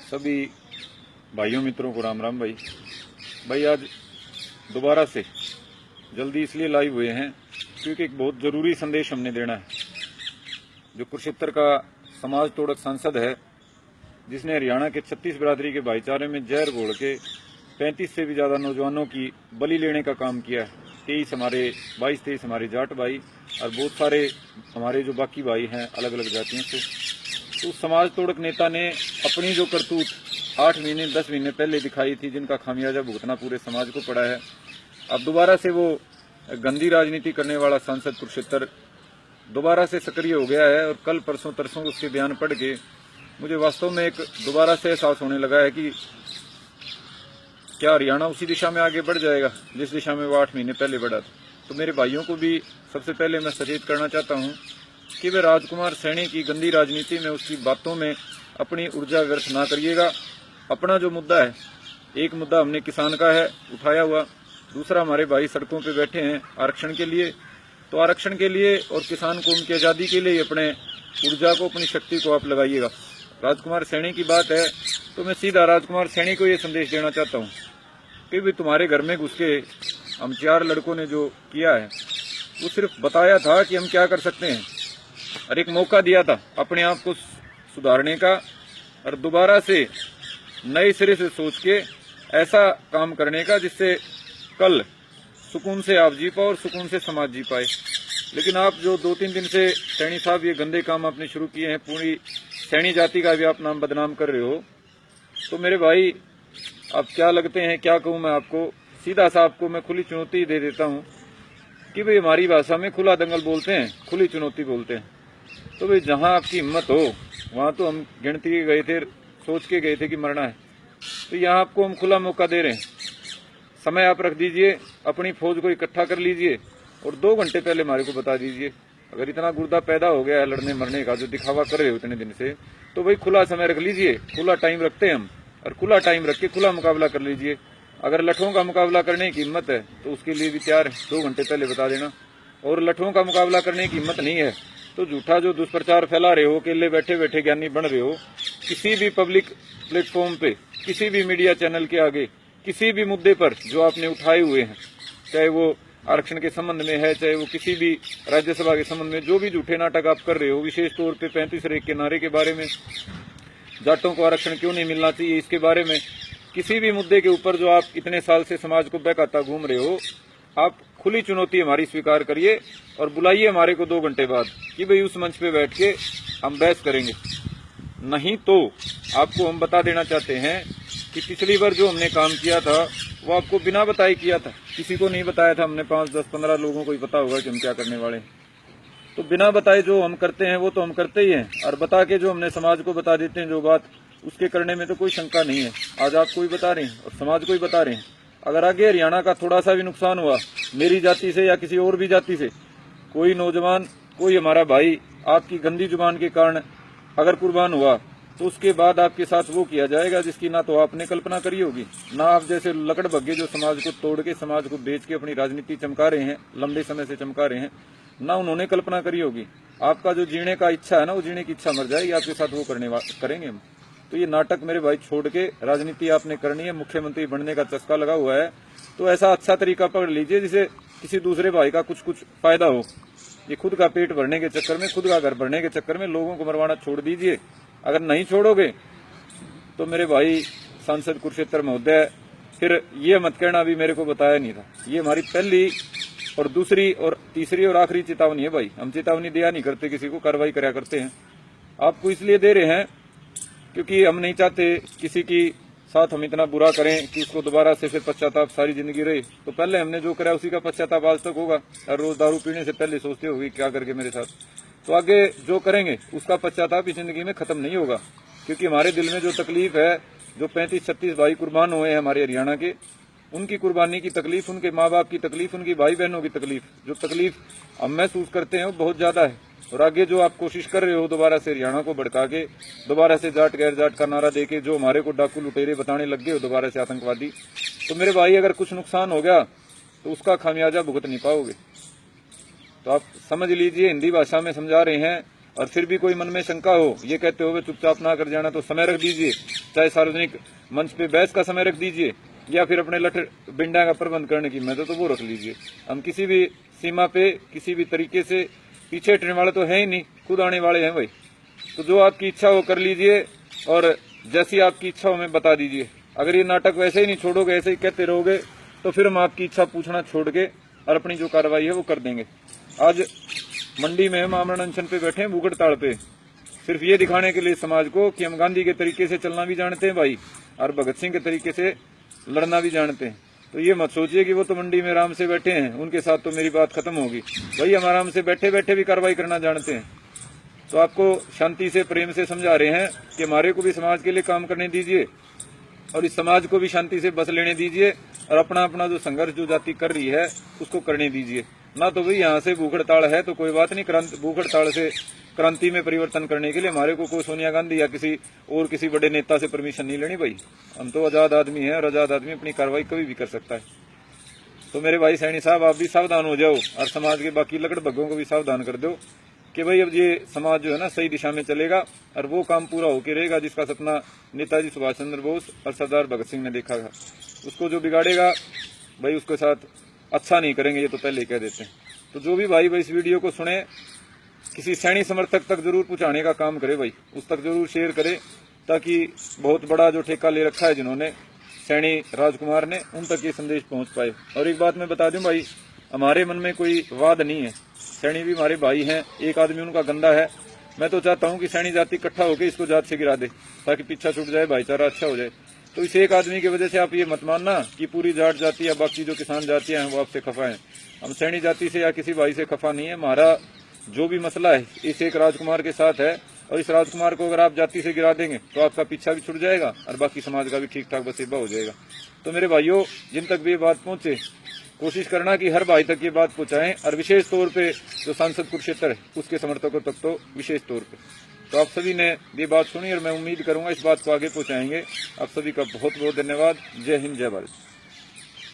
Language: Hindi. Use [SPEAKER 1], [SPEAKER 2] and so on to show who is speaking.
[SPEAKER 1] सभी भाइयों मित्रों को राम राम। भाई आज दोबारा से जल्दी इसलिए लाइव हुए हैं क्योंकि एक बहुत जरूरी संदेश हमने देना है। जो कुरुक्षेत्र का समाज तोड़क सांसद है, जिसने हरियाणा के 36 बिरादरी के भाईचारे में जहर घोल के 35 से भी ज्यादा नौजवानों की बलि लेने का काम किया है। 22-23 हमारे जाट भाई और बहुत सारे हमारे जो बाकी भाई हैं अलग अलग जातियों से। तो उस समाज तोड़क नेता ने अपनी जो करतूत 8 महीने 10 महीने पहले दिखाई थी, जिनका खामियाजा भुगतना पूरे समाज को पड़ा है। अब दोबारा से वो गंदी राजनीति करने वाला सांसद कुरुक्षेत्र दोबारा से सक्रिय हो गया है। और कल परसों तरसों उसके बयान पढ़ के मुझे वास्तव में एक दोबारा से एहसास होने लगा है कि क्या हरियाणा उसी दिशा में आगे बढ़ जाएगा जिस दिशा में वो 8 महीने पहले बढ़ा था। तो मेरे भाइयों को भी सबसे पहले मैं सचेत करना चाहता हूं कि वे राजकुमार सैनी की गंदी राजनीति में, उसकी बातों में अपनी ऊर्जा व्यर्थ ना करिएगा। अपना जो मुद्दा है, एक मुद्दा हमने किसान का है उठाया हुआ, दूसरा हमारे भाई सड़कों पे बैठे हैं आरक्षण के लिए। तो आरक्षण के लिए और किसान कौम की आजादी के लिए अपने ऊर्जा को, अपनी शक्ति को आप लगाइएगा। राजकुमार सैनी की बात है तो मैं सीधा राजकुमार सैनी को ये संदेश देना चाहता हूँ कि भी तुम्हारे घर में घुस के हम 4 लड़कों ने जो किया है वो सिर्फ बताया था कि हम क्या कर सकते हैं और एक मौका दिया था अपने आप को सुधारने का और दोबारा से नए सिरे से सोच के ऐसा काम करने का जिससे कल सुकून से आप जी पाओ और सुकून से समाज जी पाए। लेकिन आप जो 2-3 दिन से सैनी साहब ये गंदे काम आपने शुरू किए हैं, पूरी सैनी जाति का भी आप नाम बदनाम कर रहे हो। तो मेरे भाई आप क्या लगते हैं, क्या कहूं मैं आपको, सीधा सा आपको मैं खुली चुनौती दे देता हूं कि भाई हमारी भाषा में खुला दंगल बोलते हैं, खुली चुनौती बोलते हैं। तो भाई जहां आपकी हिम्मत हो वहां तो हम गिनती के गए थे, सोच के गए थे कि मरना है। तो यहाँ आपको हम खुला मौका दे रहे हैं। समय आप रख दीजिए, अपनी फौज को इकट्ठा कर लीजिए और 2 घंटे पहले हमारे को बता दीजिए। अगर इतना गुर्दा पैदा हो गया है लड़ने मरने का जो दिखावा कर रहे हो इतने दिन से, तो भाई खुला समय रख लीजिए। खुला टाइम रखते हैं हम और खुला टाइम रख के खुला मुकाबला कर लीजिए। अगर लठों का मुकाबला करने की हिम्मत है तो उसके लिए भी तैयार है, 2 घंटे पहले बता देना। और लठों का मुकाबला करने की हिम्मत नहीं है तो झूठा जो दुष्प्रचार फैला रहे हो, अकेले बैठे बैठे ज्ञानी बन रहे हो, किसी भी पब्लिक प्लेटफॉर्म पे, किसी भी मीडिया चैनल के आगे, किसी भी मुद्दे पर जो आपने उठाए हुए हैं, चाहे वो आरक्षण के संबंध में है, चाहे वो किसी भी राज्यसभा के संबंध में, जो भी झूठे नाटक आप कर रहे हो, विशेष तौर पे 35 रेख के नारे के बारे में, जाटों को आरक्षण क्यों नहीं मिलना चाहिए इसके बारे में, किसी भी मुद्दे के ऊपर जो आप इतने साल से समाज को बहकाता घूम रहे हो, आप खुली चुनौती हमारी स्वीकार करिए और बुलाइए हमारे को 2 घंटे बाद कि भाई उस मंच पे बैठ के हम बहस करेंगे। नहीं तो आपको हम बता देना चाहते हैं कि पिछली बार जो हमने काम किया था वो आपको बिना बताए किया था, किसी को नहीं बताया था हमने। 5, 10, 15 लोगों को ही पता होगा कि हम क्या करने वाले हैं। तो बिना बताए जो हम करते हैं वो तो हम करते ही हैं, और बता के जो हमने समाज को बता देते हैं जो बात, उसके करने में तो कोई शंका नहीं है। आज आपको ही बता रहे हैं और समाज को ही बता रहे हैं। अगर आगे हरियाणा का थोड़ा सा भी नुकसान हुआ मेरी जाति से या किसी और भी जाति से, कोई नौजवान, कोई हमारा भाई आपकी गंदी जुबान के कारण अगर कुर्बान हुआ, तो उसके बाद आपके साथ वो किया जाएगा जिसकी ना तो आपने कल्पना करी होगी, ना आप जैसे लकड़ भग्गे जो समाज को तोड़ के, समाज को बेच के अपनी राजनीति चमका रहे हैं, लंबे समय से चमका रहे हैं, ना उन्होंने कल्पना करी होगी। आपका जो जीने का इच्छा है ना, वो जीने की इच्छा मर जाएगी, आपके साथ वो करेंगे हम। तो ये नाटक मेरे भाई छोड़ के राजनीति आपने करनी है। मुख्यमंत्री बनने का चस्का लगा हुआ है तो ऐसा अच्छा तरीका पकड़ लीजिए जिसे किसी दूसरे भाई का कुछ फायदा हो। ये खुद का पेट भरने के चक्कर में, खुद का घर भरने के चक्कर में लोगों को मरवाना छोड़ दीजिए। अगर नहीं छोड़ोगे तो मेरे भाई सांसद कुरुक्षेत्र महोदय, फिर ये मत कहना अभी मेरे को बताया नहीं था। ये हमारी पहली और दूसरी और तीसरी और आखिरी चेतावनी है भाई। हम चेतावनी दिया नहीं करते किसी को, कार्रवाई कराया करते हैं। आपको इसलिए दे रहे हैं क्योंकि हम नहीं चाहते किसी की साथ हम इतना बुरा करें कि उसको दोबारा से फिर पश्चाताप सारी जिंदगी रहे। तो पहले हमने जो करा उसी का पश्चाताप आज तक होगा। हर रोज दारू पीने से पहले सोचते होगी क्या करके मेरे साथ, तो आगे जो करेंगे उसका पश्चाताप इस जिंदगी में खत्म नहीं होगा। क्योंकि हमारे दिल में जो तकलीफ है, जो 35-36 भाई कुर्बान हुए हैं हमारे हरियाणा के, उनकी कुर्बानी की तकलीफ, उनके माँ बाप की तकलीफ, उनकी भाई बहनों की तकलीफ, जो तकलीफ हम महसूस करते हैं वो बहुत ज्यादा है। और आगे जो आप कोशिश कर रहे हो दोबारा से हरियाणा को भड़का के, दोबारा से जाट गैर जाट का नारा देके जो हमारे को डाकू लुटेरे बताने लग गए हो, दोबारा से आतंकवादी, तो मेरे भाई अगर कुछ नुकसान हो गया तो उसका खामियाजा भुगत नहीं पाओगे। तो आप समझ लीजिए, हिंदी भाषा में समझा रहे हैं और फिर भी कोई मन में शंका हो, ये कहते हुए चुपचाप ना कर जाना, तो समय रख दीजिए, चाहे सार्वजनिक मंच पे बहस का समय रख दीजिए या फिर अपने लठ बिंडा का प्रबंध करने की मेहनत तो वो रख लीजिए। हम किसी भी सीमा पे किसी भी तरीके से पीछे हटने वाले तो है ही नहीं, खुद आने वाले हैं भाई। तो जो आपकी इच्छा हो कर लीजिए और जैसी आपकी इच्छा हो हमें बता दीजिए। अगर ये नाटक वैसे ही नहीं छोड़ोगे, ऐसे ही कहते रहोगे, तो फिर हम आपकी इच्छा पूछना छोड़ के और अपनी जो कार्रवाई है वो कर देंगे। आज मंडी में हम आमरण अनशन पे बैठे हैं, भूख हड़ताल पे, सिर्फ ये दिखाने के लिए समाज को कि हम गांधी के तरीके से चलना भी जानते हैं भाई, और भगत सिंह के तरीके से लड़ना भी जानते हैं। तो ये मत सोचिए कि वो तो मंडी में आराम से बैठे हैं, उनके साथ तो मेरी बात खत्म होगी। भाई हम आराम से बैठे बैठे भी कार्रवाई करना जानते हैं। तो आपको शांति से प्रेम से समझा रहे हैं कि हमारे को भी समाज के लिए काम करने दीजिए और इस समाज को भी शांति से बस लेने दीजिए और अपना अपना जो संघर्ष जो जाति कर रही है उसको करने दीजिए। ना तो भाई यहाँ से भूख हड़ताल है तो कोई बात नहीं, भूख हड़ताल से क्रांति में परिवर्तन करने के लिए हमारे को कोई सोनिया गांधी या किसी बड़े नेता से परमिशन नहीं लेनी भाई। हम तो आजाद आदमी हैं और आजाद आदमी अपनी कार्रवाई कभी भी कर सकता है। तो मेरे भाई सैनी साहब, आप भी सावधान हो जाओ और समाज के बाकी लकड़बग्गों को भी सावधान कर दो कि भाई अब ये समाज जो है ना सही दिशा में चलेगा और वो काम पूरा होके रहेगा जिसका सपना नेताजी सुभाष चंद्र बोस और सरदार भगत सिंह ने देखा था। उसको जो बिगाड़ेगा भाई उसके साथ अच्छा नहीं करेंगे, ये तो पहले ही कह देते हैं। तो जो भी भाई इस वीडियो को सुने, किसी सैनी समर्थक तक जरूर पहुंचाने का काम करे भाई, उस तक जरूर शेयर करे ताकि बहुत बड़ा जो ठेका ले रखा है जिन्होंने सैनी राजकुमार ने, उन तक ये संदेश पहुंच पाए। और एक बात मैं बता दूं भाई, हमारे मन में कोई वाद नहीं है, सैनी भी हमारे भाई हैं। एक आदमी उनका गंदा है, मैं तो चाहता हूं कि सैनी जाति इकट्ठा होकर इसको जात से गिरा दे ताकि पीछा छूट जाए, भाईचारा अच्छा हो जाए। तो इस एक आदमी की वजह से आप ये मत मानना कि पूरी जाट जाति या बाकी जो किसान जातियां हैं वो आपसे खफा हैं। हम सैनी जाति से या किसी भाई से खफा नहीं है। हमारा जो भी मसला है इस एक राजकुमार के साथ है और इस राजकुमार को अगर आप जाति से गिरा देंगे तो आपका पीछा भी छूट जाएगा और बाकी समाज का भी ठीक ठाक बसेबा हो जाएगा। तो मेरे भाइयों, जिन तक भी ये बात पहुंचे, कोशिश करना कि हर भाई तक ये बात पहुंचाएं और विशेष तौर पे जो सांसद कुरुक्षेत्र है उसके समर्थकों तक तो विशेष तौर पे। तो आप सभी ने ये बात सुनी और मैं उम्मीद करूंगा इस बात को आगे पहुंचाएंगे। आप सभी का बहुत बहुत धन्यवाद। जय हिंद, जय भारत।